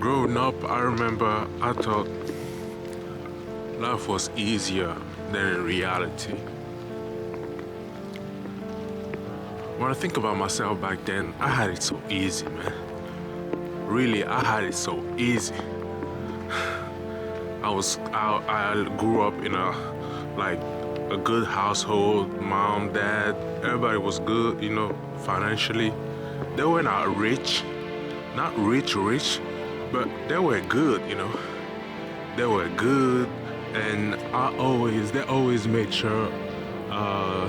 Growing up, I remember I thought life was easier than in reality. When I think about myself back then, I had it so easy, man. Really, I had it so easy. I grew up in a good household, mom, dad, everybody was good, financially. They were not rich, not rich, but they were good. They were good, and they always made sure I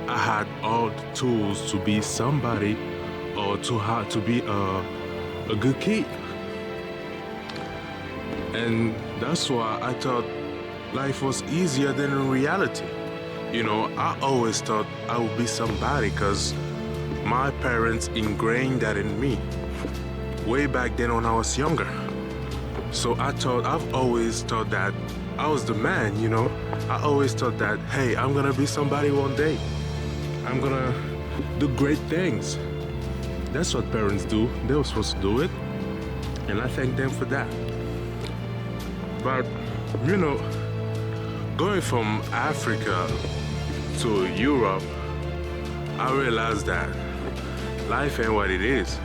had all the tools to be somebody or to be a good kid. And that's why I thought life was easier than in reality. I always thought I would be somebody because my parents ingrained that in me way back then when I was younger. So I've always thought that I was the man, I always thought that, hey, I'm gonna be somebody one day. I'm gonna do great things. That's what parents do. They were supposed to do it. And I thank them for that. But, going from Africa to Europe, I realized that life ain't what it is.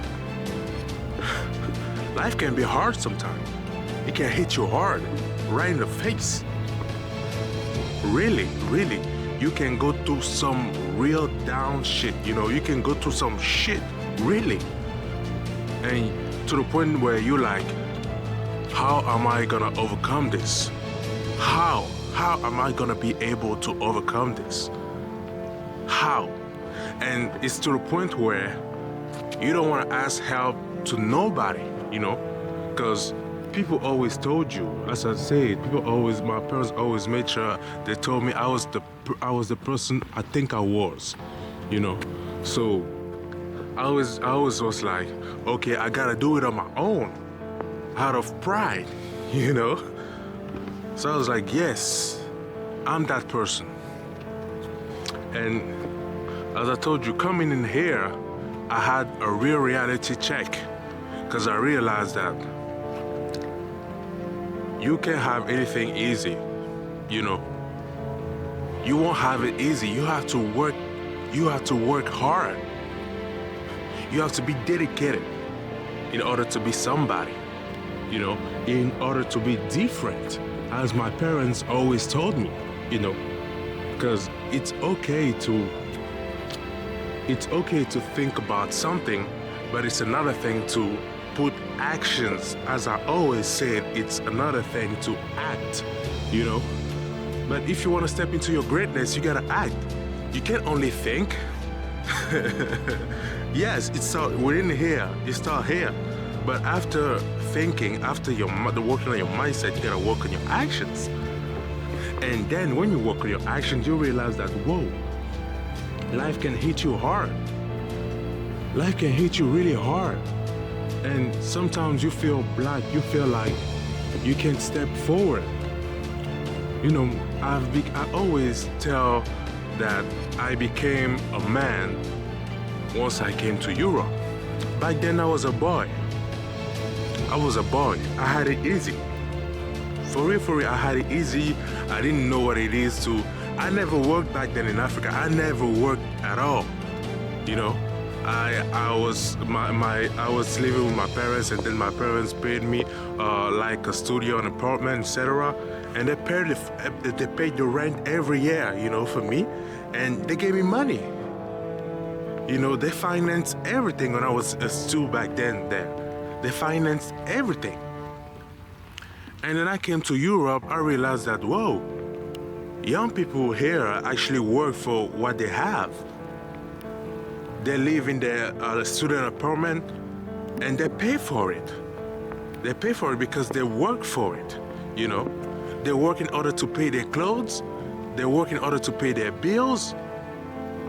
Life can be hard sometimes. It can hit you hard, right in the face. Really, you can go through some real down shit, you can go through some shit, really. And to the point where you're like, how am I gonna overcome this? How am I gonna be able to overcome this? How? And it's to the point where you don't wanna ask help to nobody, because people always told you, as I said, my parents always made sure they told me I was the person I think I was, So I always was like, okay, I gotta do it on my own, out of pride, So I was like, yes, I'm that person. And as I told you, coming in here, I had a real reality check, because I realized that you can't have anything easy, You won't have it easy. You have to work hard. You have to be dedicated in order to be somebody, in order to be different, as my parents always told me, because it's okay to think about something, but it's another thing to put actions. As I always said, it's another thing to act, But if you want to step into your greatness, you gotta act. You can't only think. Yes, it's within here. You start here, but after thinking, after working on your mindset, you gotta work on your actions. And then when you work on your actions, you realize that, whoa, life can hit you hard. Life can hit you really hard. And sometimes you feel you feel like you can't step forward. I always tell that I became a man once I came to Europe. Back then I was a boy. I had it easy. For real, I had it easy. I didn't know what it is to. I never worked back then in Africa. I never worked at all. I was living with my parents, and then my parents paid me like a studio, an apartment, etc. And they paid the rent every year, for me, and they gave me money. They financed everything when I was a student back then. They financed everything. And then I came to Europe. I realized that, whoa, young people here actually work for what they have. They live in their student apartment, and they pay for it. They pay for it because they work for it, They work in order to pay their clothes. They work in order to pay their bills.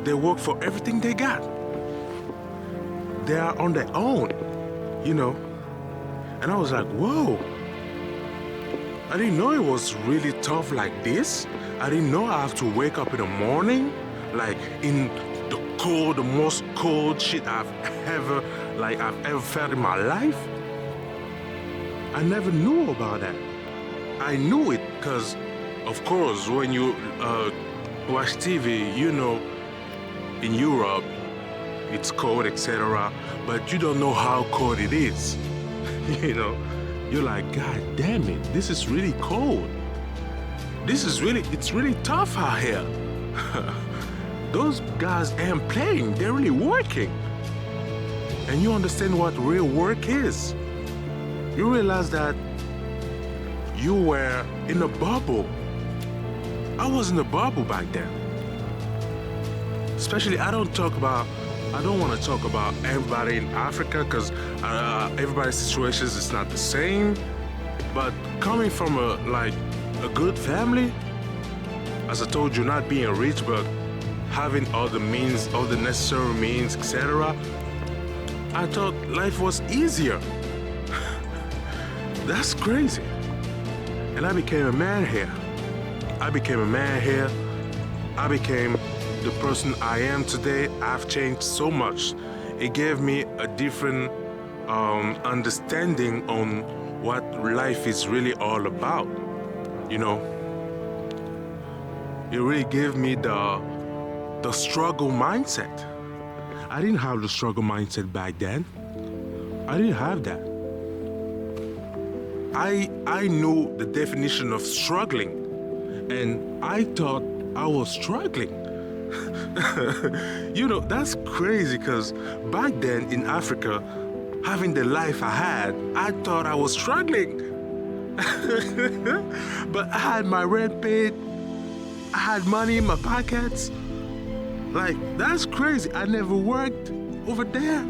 They work for everything they got. They are on their own, And I was like, whoa. I didn't know it was really tough like this. I didn't know I have to wake up in the morning, like in the most cold shit I've ever felt in my life. I never knew about that. I knew it because, of course, when you watch TV, you know, in Europe, it's cold, etc. But you don't know how cold it is. You know, you're like, God damn it, this is really cold. It's really tough out here. Those guys ain't playing, they're really working. And you understand what real work is. You realize that you were in a bubble. I was in a bubble back then. Especially, I don't want to talk about everybody in Africa because everybody's situations is not the same. But coming from a good family, as I told you, not being rich, but having all the means, all the necessary means, etc., I thought life was easier. That's crazy. And I became a man here. I became the person I am today. I've changed so much. It gave me a different understanding on what life is really all about. You know, it really gave me the struggle mindset. I didn't have the struggle mindset back then. I didn't have that. I knew the definition of struggling, and I thought I was struggling. You know, that's crazy because back then in Africa, having the life I had, I thought I was struggling. But I had my rent paid, I had money in my pockets. Like, that's crazy. I never worked over there.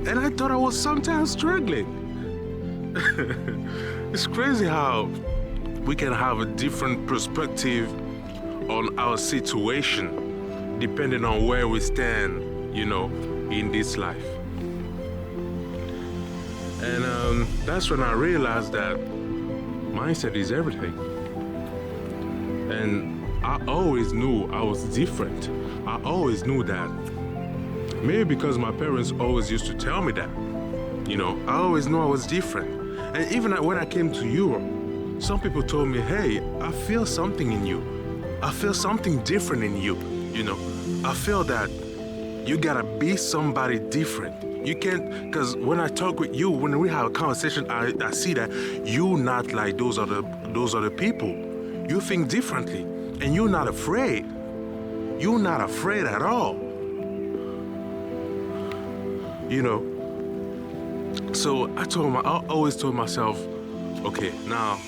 And I thought I was sometimes struggling. It's crazy how we can have a different perspective on our situation depending on where we stand, you know, in this life. And that's when I realized that mindset is everything. And I always knew I was different. I always knew that. Maybe because my parents always used to tell me that. You know, I always knew I was different. And even when I came to Europe, some people told me, hey, I feel something in you. I feel something different in you. You know, I feel that you gotta be somebody different. You can't, because when I talk with you, when we have a conversation, I see that you not like those other people. You think differently, and you're not afraid. You're not afraid at all. You know. So I always told myself, okay, now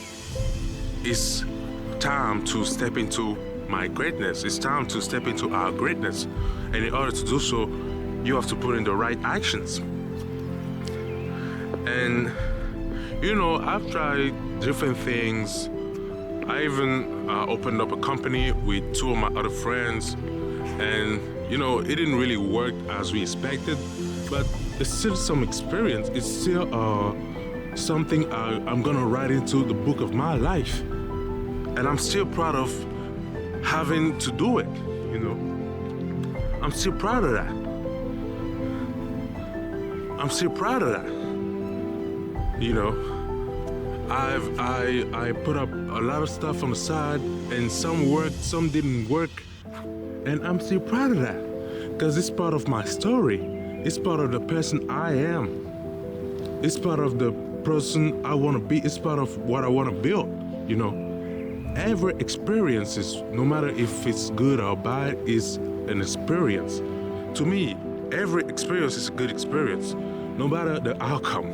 it's time to step into my greatness. It's time to step into our greatness. And in order to do so, you have to put in the right actions. And, you know, I've tried different things. I even opened up a company with two of my other friends. And, you know, it didn't really work as we expected, but it's still some experience. It's still something I'm gonna write into the book of my life. And I'm still proud of having to do it, you know. I'm still proud of that. I'm still proud of that. You know, I put up a lot of stuff on the side, and some worked, some didn't work, and I'm still proud of that because it's part of my story. It's part of the person I am. It's part of the person I want to be. It's part of what I want to build, you know. Every experience is, no matter if it's good or bad, is an experience. To me, every experience is a good experience, no matter the outcome.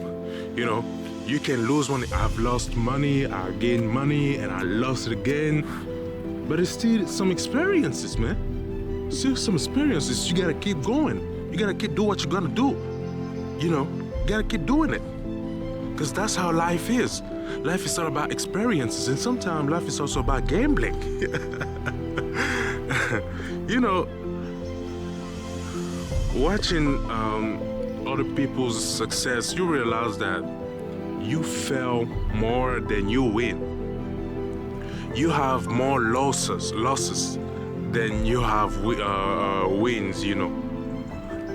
You know, you can lose money. I've lost money, I gained money, and I lost it again. But it's still some experiences, man. Still some experiences. You gotta keep going. You gotta keep doing what you're gonna do. You know, you gotta keep doing it. Because that's how life is. Life is all about experiences, and sometimes life is also about gambling. You know, watching other people's success, you realize that you fail more than you win. You have more losses than you have wins, you know.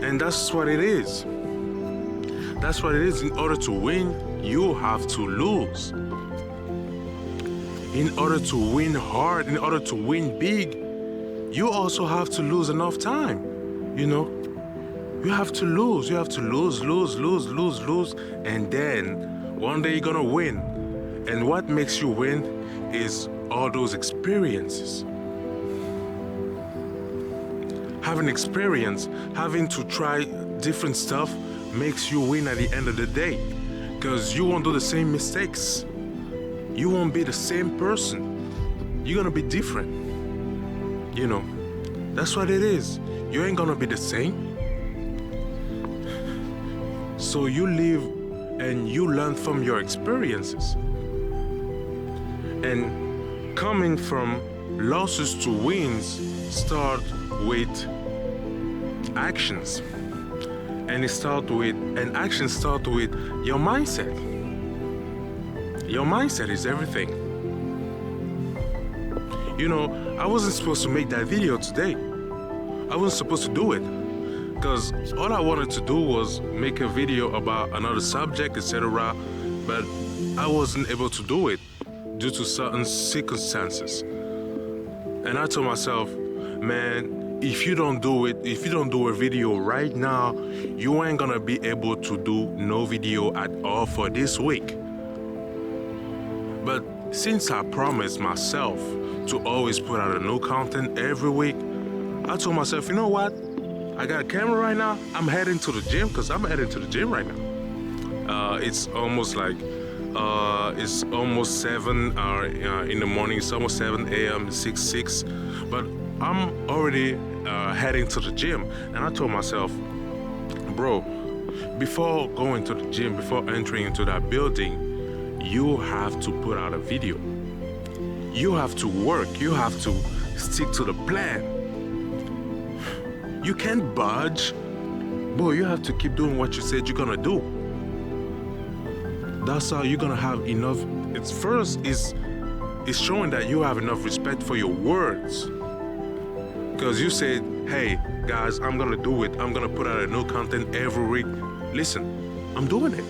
And that's what it is. That's what it is. In order to win, you have to lose. In order to win hard, in order to win big, you also have to lose enough time. You know, you have to lose. You have to lose, and then one day you're gonna win. And what makes you win is all those experiences. Having experience, having to try different stuff makes you win at the end of the day. Because you won't do the same mistakes. You won't be the same person. You're gonna be different. You know, that's what it is. You ain't gonna be the same. So you live and you learn from your experiences. And coming from losses to wins start with actions. And actions start with your mindset. Your mindset is everything. You know, I wasn't supposed to make that video today. I wasn't supposed to do it. Because all I wanted to do was make a video about another subject, etc. But I wasn't able to do it due to certain circumstances. And I told myself, man, if you don't do it, if you don't do a video right now, you ain't gonna be able to do no video at all for this week. But since I promised myself to always put out a new content every week, I told myself, you know what? I got a camera right now. I'm heading to the gym because I'm heading to the gym right now. It's almost 7 in the morning. It's almost 7 a.m. 6. But I'm already heading to the gym. And I told myself, bro, before going to the gym, before entering into that building, you have to put out a video. You have to work. You have to stick to the plan. You can't budge. Boy, you have to keep doing what you said you're gonna do. That's how you're gonna have enough. It's showing that you have enough respect for your words. Because you said, hey, guys, I'm gonna do it. I'm gonna put out a new content every week. Listen, I'm doing it.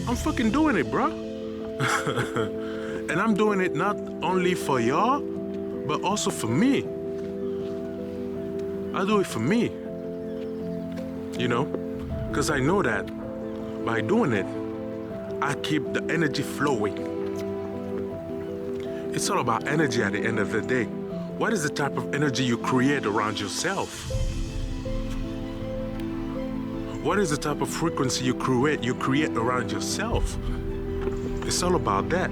I'm fucking doing it, bro. And I'm doing it not only for y'all, but also for me. I do it for me. You know? Because I know that by doing it, I keep the energy flowing. It's all about energy at the end of the day. What is the type of energy you create around yourself? What is the type of frequency you create around yourself? It's all about that.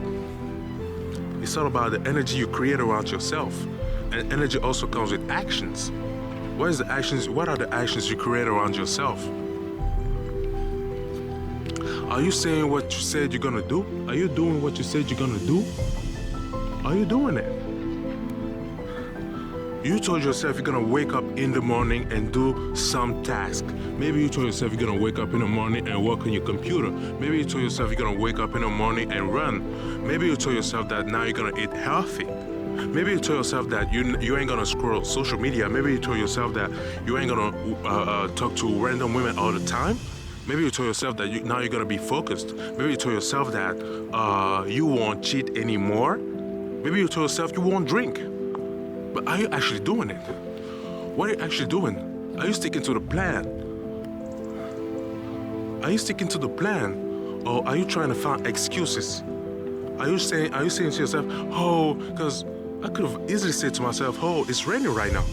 It's all about the energy you create around yourself. And energy also comes with actions. What are the actions you create around yourself? Are you saying what you said you're gonna do? Are you doing what you said you're gonna do? Are you doing it? You told yourself you're gonna wake up in the morning and do some task. Maybe you told yourself you're gonna wake up in the morning and work on your computer. Maybe you told yourself you're gonna wake up in the morning and run. Maybe you told yourself that now you're gonna eat healthy. Maybe you told yourself that you ain't gonna scroll social media. Maybe you told yourself that you ain't gonna talk to random women all the time. Maybe you told yourself that now you're gonna be focused. Maybe you told yourself that you won't cheat anymore. Maybe you told yourself you won't drink. But are you actually doing it? What are you actually doing? Are you sticking to the plan? Are you sticking to the plan? Or are you trying to find excuses? Are you saying to yourself, oh, because I could have easily said to myself, oh, it's raining right now.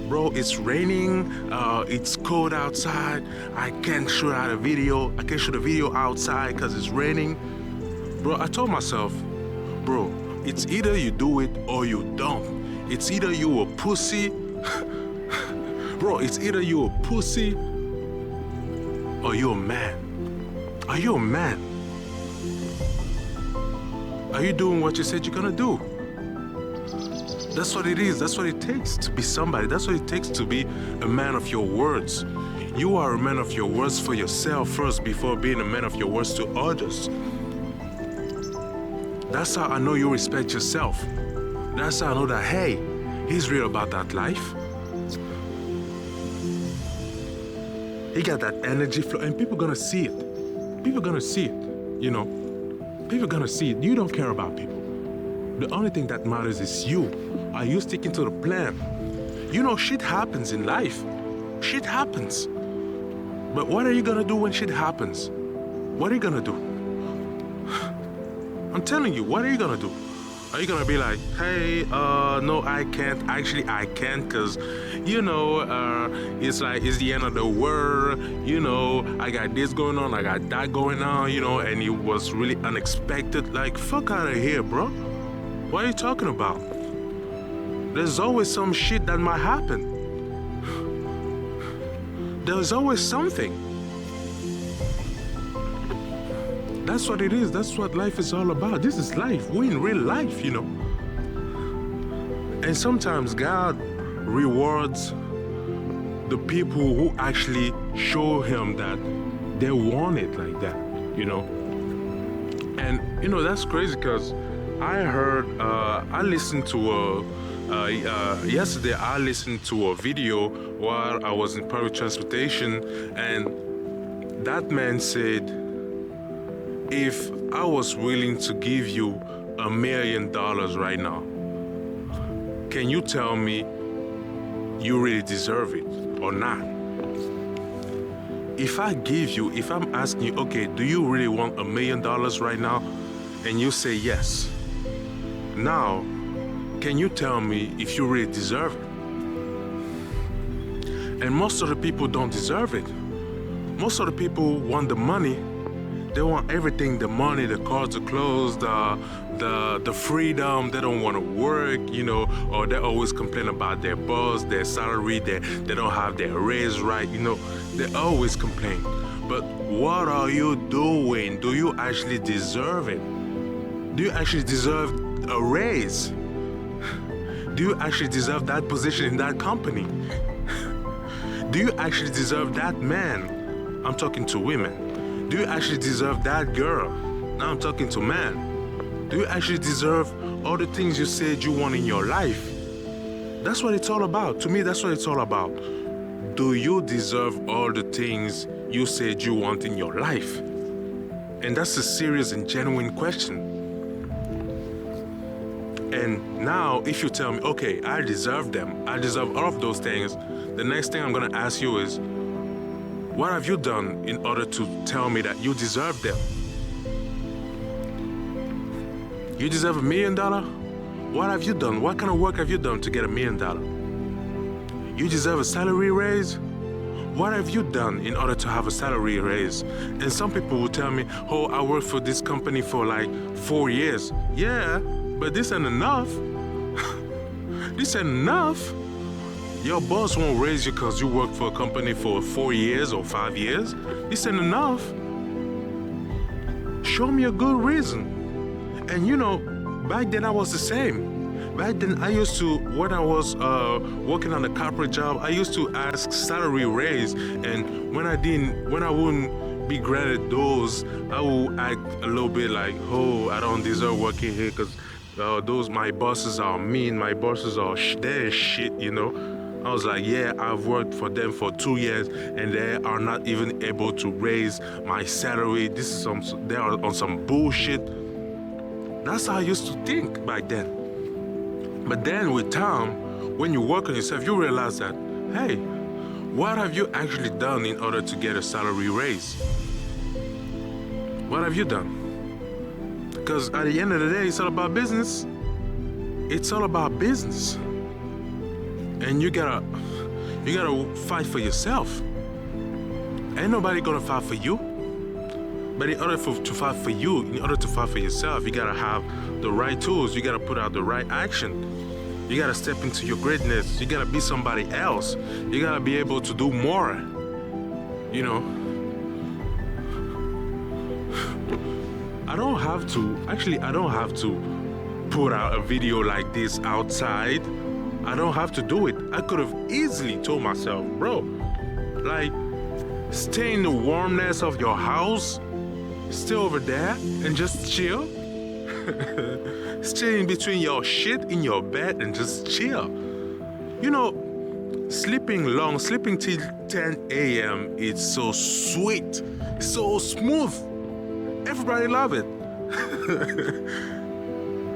Bro, it's raining, it's cold outside, I can't shoot a video outside because it's raining. Bro, I told myself, bro, it's either you do it or you don't. It's either you a pussy, bro, it's either you a pussy or you a man. Are you a man? Are you doing what you said you're gonna do? That's what it is. That's what it takes to be somebody. That's what it takes to be a man of your words. You are a man of your words for yourself first before being a man of your words to others. That's how I know you respect yourself. That's how I know that, hey, he's real about that life. He got that energy flow, and people gonna see it. People gonna see it, you know. People gonna see it. You don't care about people. The only thing that matters is you. Are you sticking to the plan? You know, shit happens in life. Shit happens. But what are you gonna do when shit happens? What are you gonna do? I'm telling you, what are you gonna do? Are you gonna be like, hey, no, I can't. Actually, I can't, because, you know, it's like, it's the end of the world. You know, I got this going on, I got that going on, you know, and it was really unexpected. Like, fuck out of here, bro. What are you talking about? There's always some shit that might happen. There's always something. That's what it is. That's what life is all about. This is life. We're in real life, you know. And sometimes God rewards the people who actually show him that they want it like that, you know. And, you know, that's crazy because I heard, I listened to yesterday I listened to a video while I was in public transportation, and that man said, if I was willing to give you $1 million right now, can you tell me you really deserve it or not? If I give you, if I'm asking you, okay, do you really want $1 million right now? And you say yes. Now, can you tell me if you really deserve it? And most of the people don't deserve it. Most of the people want the money. They want everything, the money, the cars, the clothes, the freedom. They don't want to work, you know, or they always complain about their boss, their salary, they don't have their raise right, you know. They always complain. But what are you doing? Do you actually deserve it? Do you actually deserve a raise? Do you actually deserve that position in that company? Do you actually deserve that man? I'm talking to women. Do you actually deserve that girl? Now I'm talking to men. Do you actually deserve all the things you said you want in your life? That's what it's all about. To me, that's what it's all about. Do you deserve all the things you said you want in your life? And that's a serious and genuine question. And now, if you tell me, okay, I deserve them, I deserve all of those things, the next thing I'm gonna ask you is, what have you done in order to tell me that you deserve them? You deserve $1 million? What have you done? What kind of work have you done to get $1 million? You deserve a salary raise? What have you done in order to have a salary raise? And some people will tell me, oh, I worked for this company for like 4 years. Yeah, but this ain't enough. This ain't enough. Your boss won't raise you because you worked for a company for 4 years or 5 years. This ain't enough. Show me a good reason. And you know, back then I was the same. Back then I used to, when I was working on a corporate job, I used to ask salary raise. And when I wouldn't be granted those, I would act a little bit like, oh, I don't deserve working here because my bosses are mean. My bosses are they're shit, you know. I was like, yeah, I've worked for them for 2 years and they are not even able to raise my salary. They are on some bullshit. That's how I used to think back then. But then with time, when you work on yourself, you realize that, hey, what have you actually done in order to get a salary raise? What have you done? Because at the end of the day, it's all about business. It's all about business. And you gotta fight for yourself. Ain't nobody gonna fight for you. But in order to fight for you, in order to fight for yourself, you gotta have the right tools. You gotta put out the right action. You gotta step into your greatness. You gotta be somebody else. You gotta be able to do more. You know. I don't have to put out a video like this outside. I don't have to do it. I could have easily told myself, bro, like, stay in the warmness of your house, stay over there and just chill. Stay in between your shit in your bed and just chill. You know, Sleeping long, sleeping till 10 a.m. It's so sweet, so smooth. Everybody love it.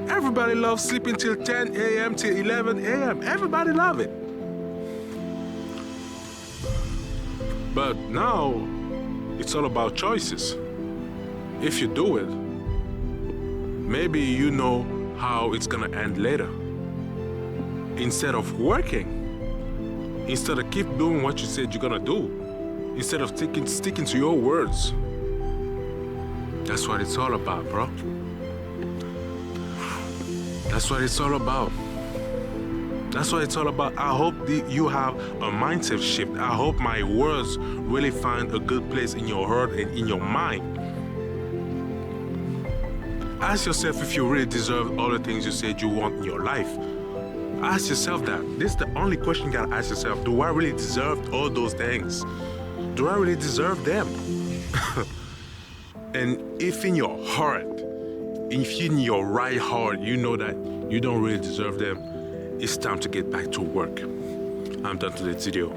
Everybody loves sleeping till 10 a.m. till 11 a.m. Everybody love it. But now, it's all about choices. If you do it, maybe you know how it's gonna end later. Instead of working, instead of keep doing what you said you're gonna do, instead of sticking to your words. That's what it's all about, bro. That's what it's all about. That's what it's all about. I hope you have a mindset shift. I hope my words really find a good place in your heart and in your mind. Ask yourself if you really deserve all the things you said you want in your life. Ask yourself that. This is the only question you gotta ask yourself. Do I really deserve all those things? Do I really deserve them? And if in your heart, if in your right heart, you know that you don't really deserve them, it's time to get back to work. I'm done today's video.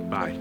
Bye.